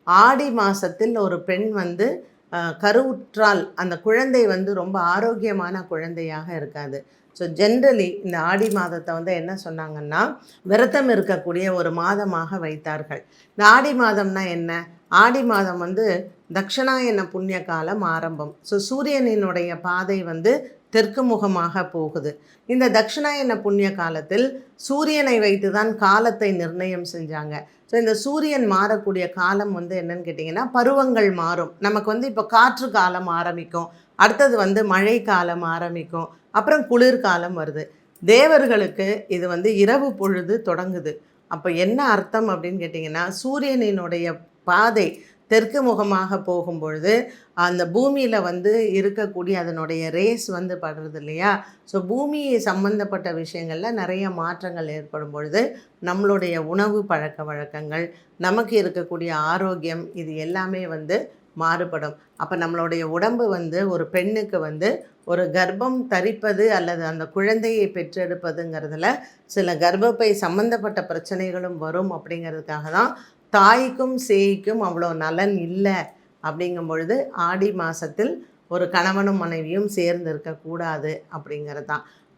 ஆடி மாதத்தில் ஒரு பெண் வந்து கருவுற்றால் அந்த குழந்தை வந்து ரொம்ப ஆரோக்கியமான குழந்தையாக இருக்காது. ஸோ ஜென்ரலி இந்த ஆடி மாதத்தை வந்து என்ன சொன்னாங்கன்னா, விரதம் இருக்கக்கூடிய ஒரு மாதமாக வைத்தார்கள். இந்த ஆடி மாதம்னா என்ன? ஆடி மாதம் வந்து தக்ஷணாயன புண்ணிய காலம் ஆரம்பம். ஸோ சூரியனினுடைய பாதை வந்து தெற்கு முகமாக போகுது. இந்த தக்ஷணாயன புண்ணிய காலத்தில் சூரியனை வைத்து தான் காலத்தை நிர்ணயம் செஞ்சாங்க. ஸோ இந்த சூரியன் மாறக்கூடிய காலம் வந்து என்னன்னு கேட்டிங்கன்னா, பருவங்கள் மாறும். நமக்கு வந்து இப்போ காற்று காலம் ஆரம்பிக்கும், அடுத்தது வந்து மழை காலம் ஆரம்பிக்கும், அப்புறம் குளிர்காலம் வருது. தேவர்களுக்கு இது வந்து இரவு பொழுது தொடங்குது. அப்போ என்ன அர்த்தம் அப்படின்னு கேட்டிங்கன்னா, சூரியனினுடைய பாதை தெற்கு முகமாக போகும்பொழுது அந்த பூமியில் வந்து இருக்கக்கூடிய அதனுடைய ரேஸ் வந்து படுறது இல்லையா. ஸோ பூமி சம்பந்தப்பட்ட விஷயங்களில் நிறைய மாற்றங்கள் ஏற்படும் பொழுது நம்மளுடைய உணவு பழக்க வழக்கங்கள், நமக்கு இருக்கக்கூடிய ஆரோக்கியம், இது எல்லாமே வந்து மாறுபடும். அப்போ நம்மளுடைய உடம்பு வந்து ஒரு பெண்ணுக்கு வந்து ஒரு கர்ப்பம் தரிப்பது அல்லது அந்த குழந்தையை பெற்றெடுப்பதுங்கிறதுல சில கர்ப்பப்பை சம்பந்தப்பட்ட பிரச்சனைகளும் வரும். அப்படிங்கிறதுக்காக தான் தாய்க்கும் சேய்க்கும் அவ்வளோ நலன் இல்லை. அப்படிங்கும் பொழுது ஆடி மாதத்தில் ஒரு கணவனும் மனைவியும் சேர்ந்து இருக்கக்கூடாது அப்படிங்கிறது தான்.